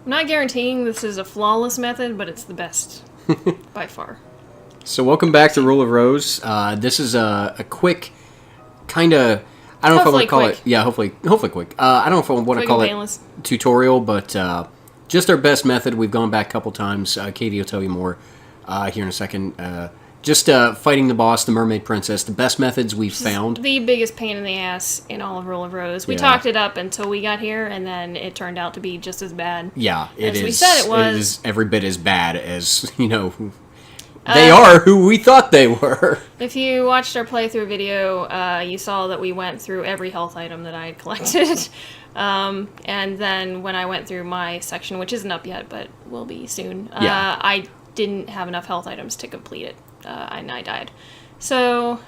I'm not guaranteeing this is a flawless method, but it's the best by far. So welcome back to Rule of Rose. This is a quick, kind of, I don't know if I want to call it, yeah, hopefully quick. I don't know if I want to call it tutorial, but just our best method. We've gone back a couple times. Katie will tell you more here in a second. Just fighting the boss, the Mermaid Princess, the best methods we've found. The biggest pain in the ass in all of Rule of Rose. We talked it up until we got here, and then it turned out to be just as bad. Yeah, it is. We said it was. It is every bit as bad as, they are who we thought they were. If you watched our playthrough video, you saw that we went through every health item that I had collected. And then when I went through my section, which isn't up yet, but will be soon, I didn't have enough health items to complete it. And I died. So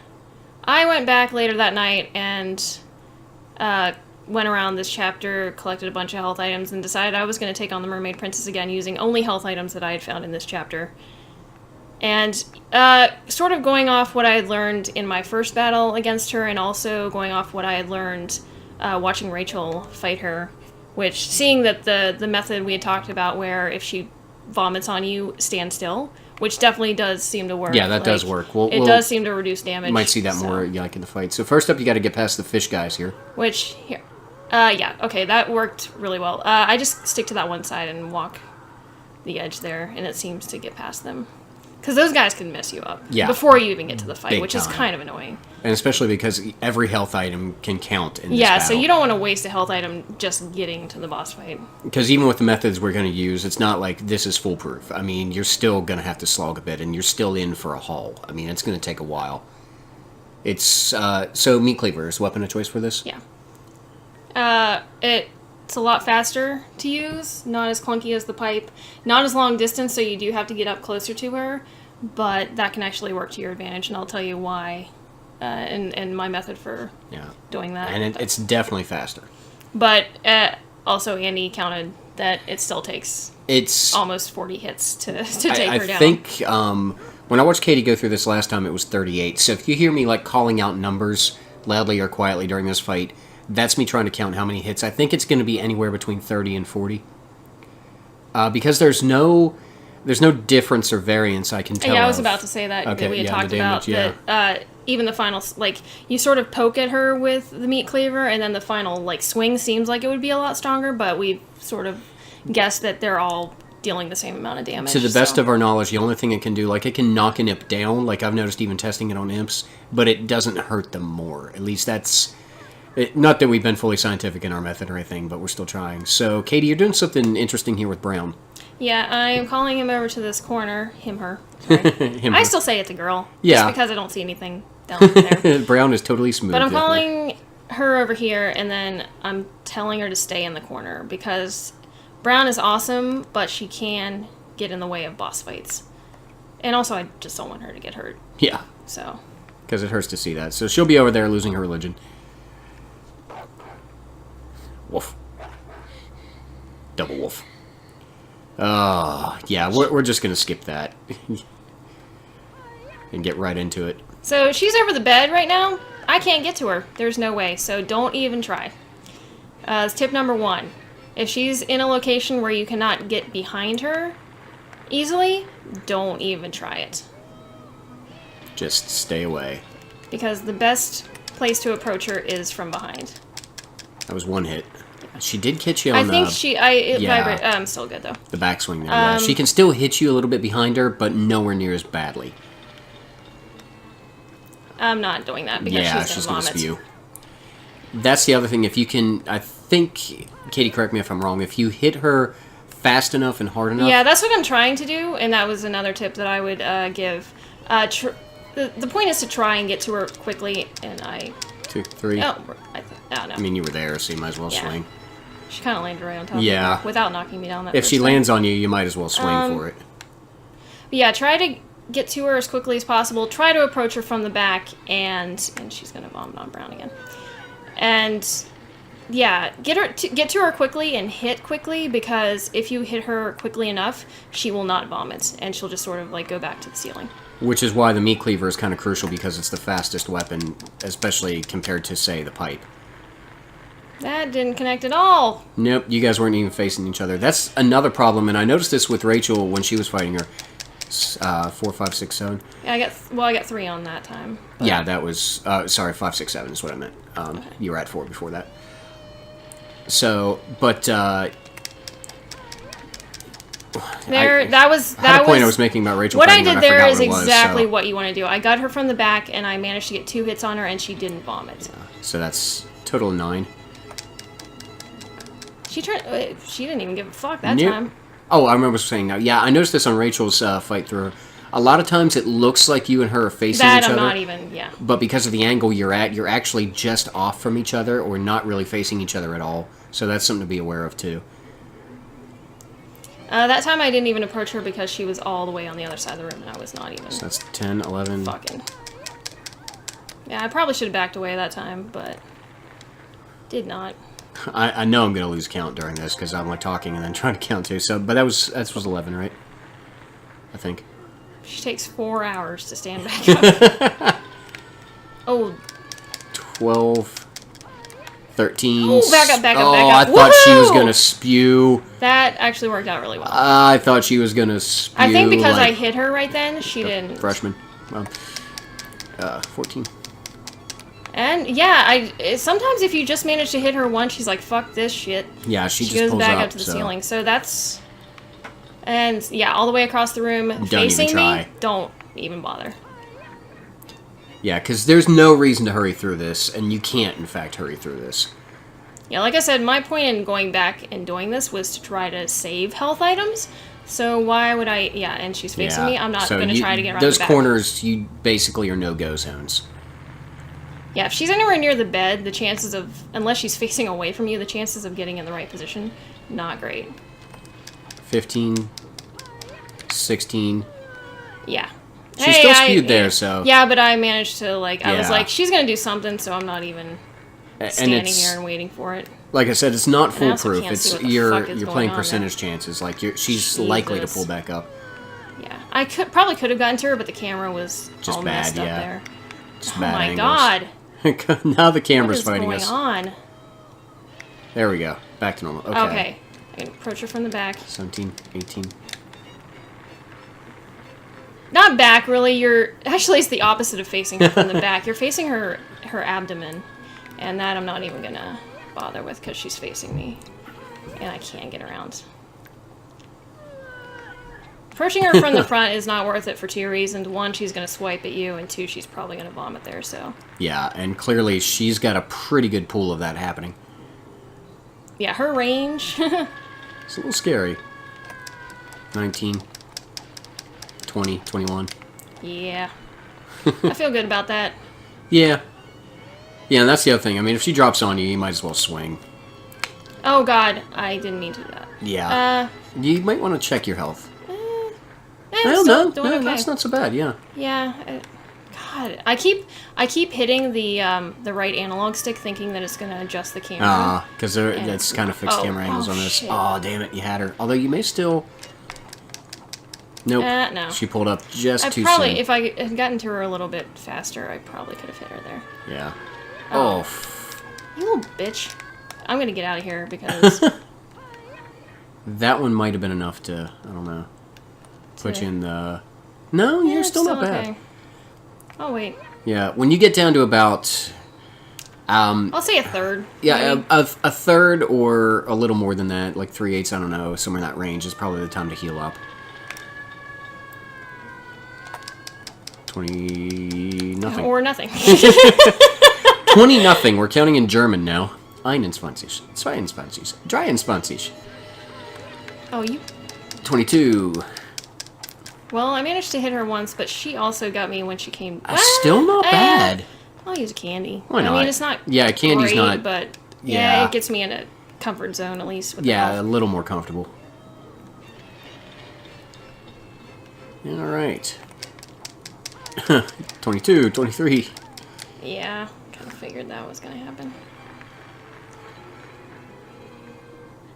I went back later that night and went around this chapter, collected a bunch of health items, and decided I was going to take on the Mermaid Princess again using only health items that I had found in this chapter. And sort of going off what I had learned in my first battle against her, and also going off what I had learned watching Rachel fight her, which, seeing that the method we had talked about where if she vomits on you, stand still, which definitely does seem to work. Yeah, that does work. It does seem to reduce damage. You might see that more in the fight. So first up, you got to get past the fish guys here. Which, here. Yeah, okay, that worked really well. I just stick to that one side and walk the edge there, and it seems to get past them. Because those guys can mess you up before you even get to the fight, which is kind of annoying. And especially because every health item can count in this battle. battle. So you don't want to waste a health item just getting to the boss fight. Because even with the methods we're going to use, it's not like this is foolproof. I mean, you're still going to have to slog a bit, and you're still in for a haul. I mean, it's going to take a while. It's, so meat cleaver is weapon of choice for this? Yeah. It's a lot faster to use, not as clunky as the pipe, not as long distance, so you do have to get up closer to her, but that can actually work to your advantage, and I'll tell you why, and my method for doing that. And it's definitely faster. But also, Andy counted that it still takes almost 40 hits to take her down. I think when I watched Katie go through this last time, it was 38. So if you hear me calling out numbers loudly or quietly during this fight, that's me trying to count how many hits. I think it's going to be anywhere between 30 and 40. Because there's no difference or variance I can tell. Yeah, I was about to say that we had talked about that. Even the final, you sort of poke at her with the meat cleaver, and then the final swing seems like it would be a lot stronger. But we've sort of guessed that they're all dealing the same amount of damage. To the best of our knowledge, the only thing it can do, it can knock an imp down. I've noticed even testing it on imps, but it doesn't hurt them more. At least that's. Not that we've been fully scientific in our method or anything, but we're still trying. So, Katie, you're doing something interesting here with Brown. Yeah, I'm calling him over to this corner. Her. I still say it's a girl. Yeah. Just because I don't see anything down there. Brown is totally smooth. But I'm calling her over here, and then I'm telling her to stay in the corner, because Brown is awesome, but she can get in the way of boss fights. And also, I just don't want her to get hurt. Yeah. So. Because it hurts to see that. So she'll be over there losing her religion. Wolf. Double wolf. Yeah, we're just going to skip that. And get right into it. So she's over the bed right now. I can't get to her. There's no way, so don't even try. Tip number 1. If she's in a location where you cannot get behind her easily, don't even try it. Just stay away. Because the best place to approach her is from behind. That was one hit. She did catch you on I'm still good, though. The backswing there, yeah. She can still hit you a little bit behind her, but nowhere near as badly. I'm not doing that because she's going to vomit. Spew. That's the other thing. If you can, I think, Katie, correct me if I'm wrong, if you hit her fast enough and hard enough. Yeah, that's what I'm trying to do, and that was another tip that I would give. The point is to try and get to her quickly, and 2, 3. Oh, no. I mean, you were there, so you might as well swing. She kind of landed right on top of me without knocking me down that If she lands on you, you might as well swing for it. But yeah, try to get to her as quickly as possible. Try to approach her from the back, and she's going to vomit on Brown again. And yeah, get to her quickly and hit quickly, because if you hit her quickly enough, she will not vomit, and she'll just sort of go back to the ceiling. Which is why the meat cleaver is kind of crucial, because it's the fastest weapon, especially compared to, say, the pipe. That didn't connect at all. Nope, you guys weren't even facing each other. That's another problem, and I noticed this with Rachel when she was fighting her. 4, 5, 6, 7. Yeah, I got 3 on that time. But... Yeah, that was... sorry, 5, 6, 7 is what I meant. Okay. You were at 4 before that. So, but... that was the point I was making about Rachel. What I did there is exactly what you want to do. I got her from the back, and I managed to get 2 hits on her, and she didn't vomit. Yeah, so that's total 9. She didn't even give a fuck that time. Oh, I remember saying that. Yeah, I noticed this on Rachel's fight through her. A lot of times it looks like you and her are facing each other. Not even, yeah. But because of the angle you're at, you're actually just off from each other or not really facing each other at all. So that's something to be aware of, too. That time I didn't even approach her because she was all the way on the other side of the room, and I was not even... So that's 10, 11... Fucking... Yeah, I probably should have backed away that time, but... Did not. I know I'm going to lose count during this because I'm like talking and then trying to count too. So, but that was 11, right? I think. She takes 4 hours to stand back up. Oh. 12, 13. Oh, back up. Oh, I thought she was going to spew. That actually worked out really well. I thought she was going to spew. I think because I hit her right then, she didn't. Freshman. Well, 14. And yeah, sometimes if you just manage to hit her once, she's like, "Fuck this shit." Yeah, she just goes pulls back up to the ceiling. So that's, and yeah, all the way across the room, facing me. Don't even bother. Yeah, because there's no reason to hurry through this, and you can't, in fact, hurry through this. Yeah, like I said, my point in going back and doing this was to try to save health items. So why would I? Yeah, and she's facing me. I'm not going to try to get around those the back. Corners. You basically are no-go zones. Yeah, if she's anywhere near the bed, the chances of, unless she's facing away from you, the chances of getting in the right position, not great. 15, 16. Yeah. She's still skewed there, so... Yeah, but I managed to, like, I was like, she's going to do something, so I'm not even standing here and waiting for it. Like I said, it's not foolproof. It's you're playing percentage chances. Like, she's likely to pull back up. Yeah. I probably could have gotten to her, but the camera was just all messed up there. Just oh bad my angles. God. Now the camera's fighting us. What is going on? There we go. Back to normal. Okay. I can approach her from the back. 17, 18. Not back, really. Actually, it's the opposite of facing her from the back. You're facing her abdomen. And that I'm not even going to bother with because she's facing me. And I can't get around. Approaching her from the front is not worth it for 2 reasons. 1, she's going to swipe at you, and 2, she's probably going to vomit there, so... Yeah, and clearly she's got a pretty good pool of that happening. Yeah, her range... It's a little scary. 19. 20, 21. Yeah. I feel good about that. Yeah. Yeah, and that's the other thing. I mean, if she drops on you, you might as well swing. Oh, God. I didn't mean to do that. Yeah. You might want to check your health. Well, no, okay. That's not so bad. Yeah. Yeah. God, I keep hitting the right analog stick, thinking that it's going to adjust the camera. Because that's kind of fixed camera angles on this. Shit. Oh, damn it! You had her. Although you may still. Nope. No. She pulled up just too soon. If I had gotten to her a little bit faster, I probably could have hit her there. Yeah. Oh. You little bitch. I'm going to get out of here because... That one might have been enough to, I don't know, put you in the... No, you're still not bad. Okay. Oh, wait. Yeah, when you get down to about... I'll say a third. Yeah, a third or a little more than that, like 3/8, I don't know, somewhere in that range is probably the time to heal up. 20... nothing. Or nothing. 20 nothing. We're counting in German now. 21, 22, 23. Oh, you... 22. Well, I managed to hit her once, but she also got me when she came... Still not bad. I'll use a candy. Why not? I mean, it's not candy's great, not... but yeah, it gets me in a comfort zone, at least. With a little more comfortable. All right. 22, 23. Yeah, kind of figured that was going to happen.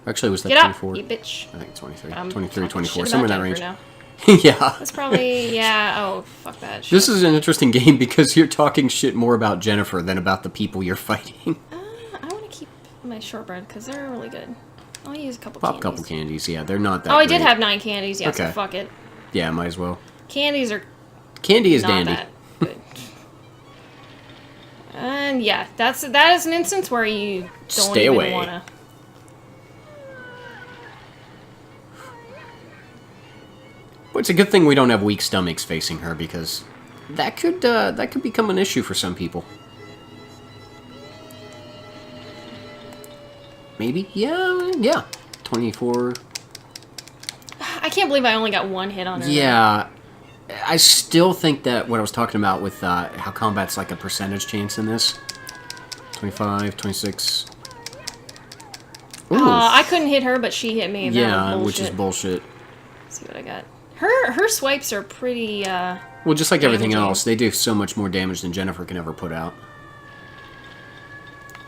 Actually, it was that Get 24? Up, you bitch. I think 23. 23, 24, somewhere in that range. Now. Yeah. That's probably, oh, fuck that shit. This is an interesting game because you're talking shit more about Jennifer than about the people you're fighting. I want to keep my shortbread because they're really good. I'll use a couple. Pop candies. Couple candies. Yeah, they're not that. Oh, I great. did have 9 candies. Yeah, okay. so fuck it. Yeah, might as well. Candies are. Candy is not dandy. That good. And yeah, that is an instance where you don't Stay even away. wanna. Well, it's a good thing we don't have weak stomachs facing her because that could become an issue for some people. Maybe, yeah. 24. I can't believe I only got 1 hit on her. Yeah, I still think that what I was talking about with how combat's like a percentage chance in this. 25, 26. I couldn't hit her, but she hit me. Yeah, which is bullshit. Let's see what I got. Her swipes are pretty. Well, just like everything else, they do so much more damage than Jennifer can ever put out.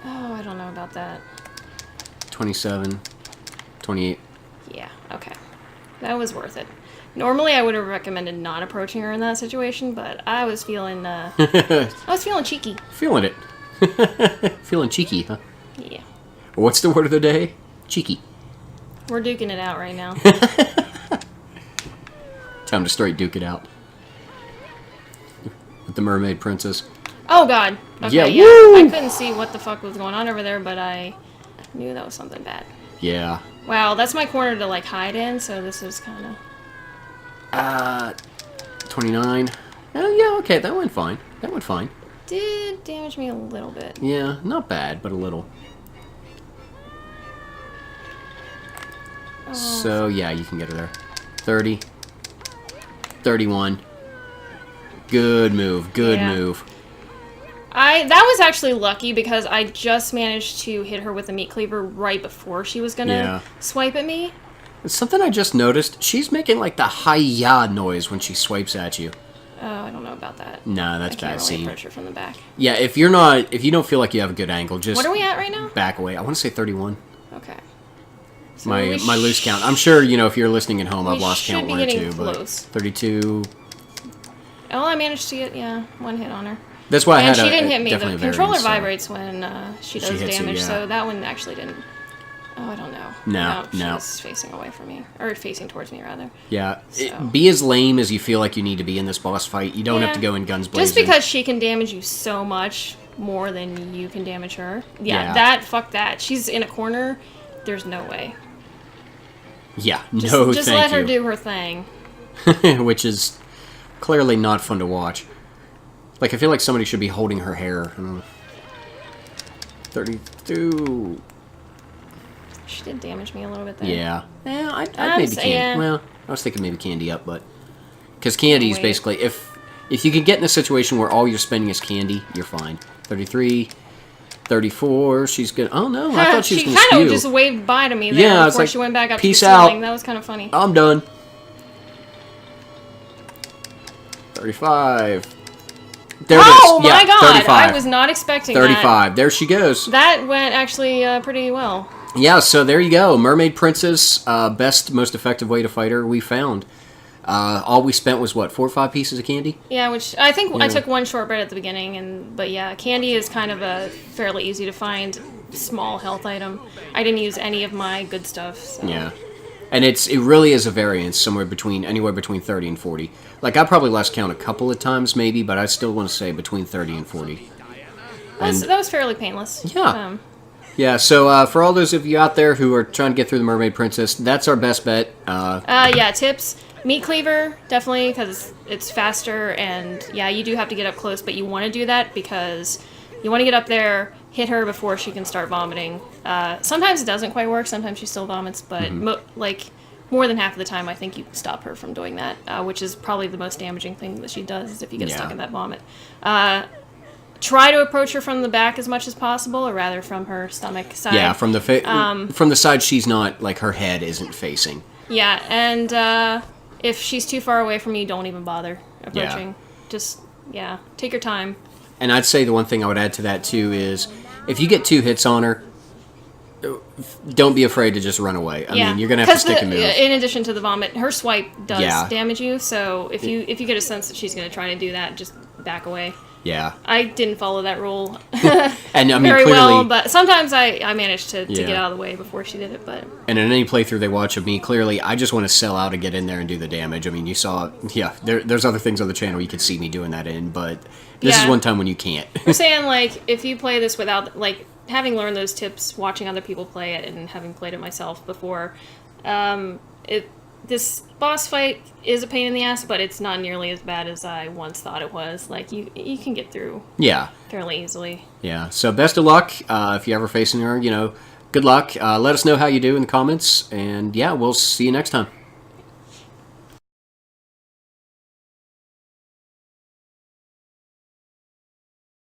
Oh, I don't know about that. 27, 28. Yeah, okay. That was worth it. Normally, I would have recommended not approaching her in that situation, but I was feeling, I was feeling cheeky. Feeling it. Feeling cheeky, huh? Yeah. What's the word of the day? Cheeky. We're duking it out right now. Time to straight duke it out. With the Mermaid Princess. Oh, God. Okay, yeah. Woo! I couldn't see what the fuck was going on over there, but I knew that was something bad. Yeah. Wow, that's my corner to, like, hide in, so this is kind of... 29. Oh, yeah, okay, that went fine. That went fine. Did damage me a little bit. Yeah, not bad, but a little. Oh. So, yeah, you can get her there. 30. 31. Good move. Good move. That was actually lucky because I just managed to hit her with a meat cleaver right before she was gonna swipe at me. It's something I just noticed. She's making like the hi-ya noise when she swipes at you. Oh, I don't know about that. No, that's bad. I can't really approach her from the back. Yeah, if you don't feel like you have a good angle, just what are we at right now? Back away. I want to say 31. Okay. So my loose count. I'm sure if you're listening at home, I've lost count 1 or 2, close. but 32. Oh, I managed to get 1 hit on her. That's why I had she didn't hit me. The controller variance, vibrates when she does damage, so that one actually didn't. Oh, I don't know. No. She was facing away from me, or facing towards me rather. Yeah, so. Be as lame as you feel like you need to be in this boss fight. You don't have to go in guns blazing. Just because she can damage you so much more than you can damage her. Yeah. Fuck that. She's in a corner. There's no way. Yeah, just let her do her thing. Which is clearly not fun to watch. Like, I feel like somebody should be holding her hair. 32. She did damage me a little bit there. Yeah. Yeah, I'd maybe Candy. Yeah. Well, I was thinking maybe Candy up, but... Because Candy is basically... If you can get in a situation where all you're spending is Candy, you're fine. 33... 34, she's good. Oh no, I thought she was going to skew. She kind of just waved bye to me there before she went back up to the ceiling. That was kind of funny. I'm done. 35. There it is. Oh my god, 35. I was not expecting 35. that. There she goes. That went actually pretty well. Yeah, so there you go. Mermaid Princess, best, most effective way to fight her we found. All we spent was, 4 or 5 pieces of candy? Yeah, which I think I took 1 shortbread at the beginning, but yeah, candy is kind of a fairly easy to find small health item. I didn't use any of my good stuff. So. Yeah, and it really is a variance anywhere between 30 and 40. Like, I probably lost count a couple of times maybe, but I still want to say between 30 and 40. That was fairly painless. Yeah. Yeah, so for all those of you out there who are trying to get through the Mermaid Princess, that's our best bet. Yeah, tips. Meat cleaver, definitely, because it's faster, and yeah, you do have to get up close, but you want to do that because you want to get up there, hit her before she can start vomiting. Sometimes it doesn't quite work, sometimes she still vomits, but more than half of the time, I think you can stop her from doing that, which is probably the most damaging thing that she does, is if you get stuck in that vomit. Try to approach her from the back as much as possible, or rather from her stomach side. Yeah, from the side she's not, like, her head isn't facing. Yeah, and if she's too far away from you, don't even bother approaching. Yeah. Just, take your time. And I'd say the one thing I would add to that, too, is if you get 2 hits on her, don't be afraid to just run away. I mean, you're going to have to stick and move. In addition to the vomit, her swipe does damage you, so if you get a sense that she's going to try to do that, just back away. Yeah. I didn't follow that rule and I mean, very clearly, well, but sometimes I managed to get out of the way before she did it. But and in any playthrough they watch of me, clearly I just want to sell out and get in there and do the damage. I mean, you saw, there's other things on the channel you could see me doing that in, but this is one time when you can't. I'm saying, like, if you play this without, like, having learned those tips, watching other people play it, and having played it myself before, this boss fight is a pain in the ass, but it's not nearly as bad as I once thought it was. Like, you can get through fairly easily. Yeah, so best of luck. If you're ever facing her, good luck. Let us know how you do in the comments, and yeah, we'll see you next time.